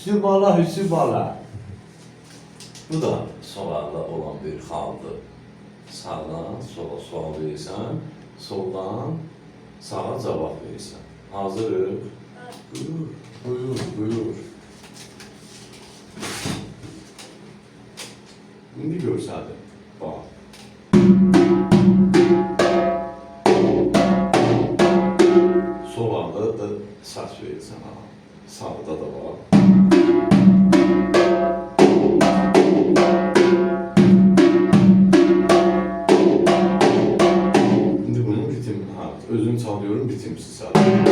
Hüsnübala, Hüsnübala. Bu da sualda olan bir haldır. Sağdan sola sual verirsən, soldan sağa cavab verirsən. Hazırıq. Buyur, buyur, buyur. İndi görsədir. Bax. Solanda da saç verirsən ha. Sağda da var. Şimdi bunun ritim, özünü çalıyorum, ritimsiz çalıyorum.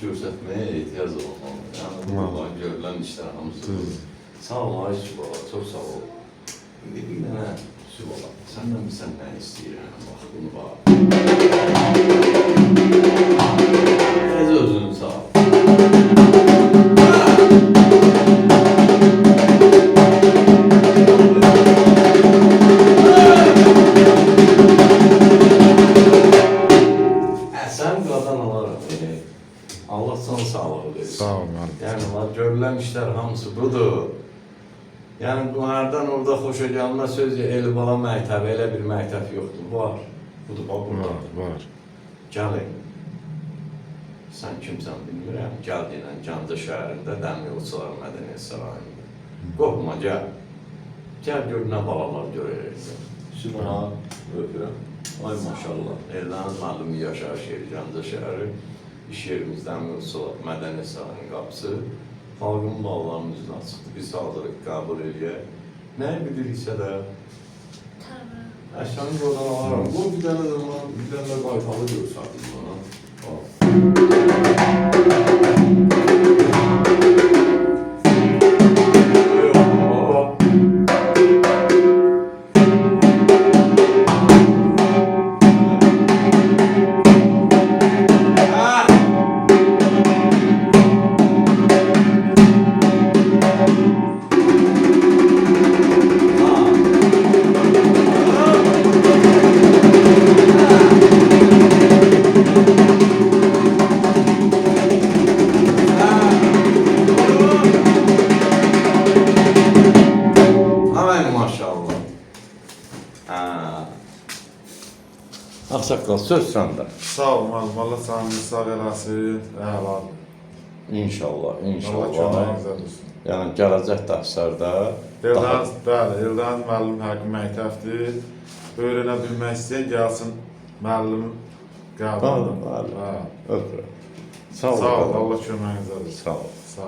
Göstermeye ihtiyaç olmalı. Yani buradan görülen işler hamısı. Sağ ol Ayşe baba, çok sağ ol. Bir dənə su baba, səndən bir sən nə istəyirəm, bax bunu bax. Tez özünü sağ ol. Sən qadan alaram. Allah sana sağlığı versin. Sağ ol müəllim. Yəni var, görülən işlər hamısı budur. Yəni bunlardan orada xoşa gəlmə söz Elibala məktəbi, elə bir məktəb yoxdur. Var. Budur, bax burada. Var. Gəlin. Sən kimsən bilmirəm. Gəl deyilən Gəncə şəhərində Dəmiryolçular Mədəniyyət Sarayında. Qorxma, gəl. Gəl gör nə balalar görəcəksən. Şuna öpürəm. Ay maşallah. Elləniz müəllimi yaşayış yeri Gəncə şəhəri. İş yerimizdən Dəmiryolçular Mədəniyyət Sarayının qapısı. Xalqın balalarının üzünə çıxdı. Biz hazırıq, qəbul eləyək. Nəyi biliriksə də əşyanı oradan alaram. Bu bir dənə də qaytalı görsədim bana. Ağsaqqal, söz səndə. Sağ ol müəllim, Allah canını sağ eləsin, əladır. İnşallah, Allah inşallah. köməyinizə olsun. Yəni gələcək dərslərdə Eldəniz müəllim həqiqi məktəbdir. Öyrənə bilmək istəyən gəlsin müəllim qəbul. Öpürəm. Sağ ol. Sağ ol, Allah köməyinizə olsun. Sağ ol. Sağ ol.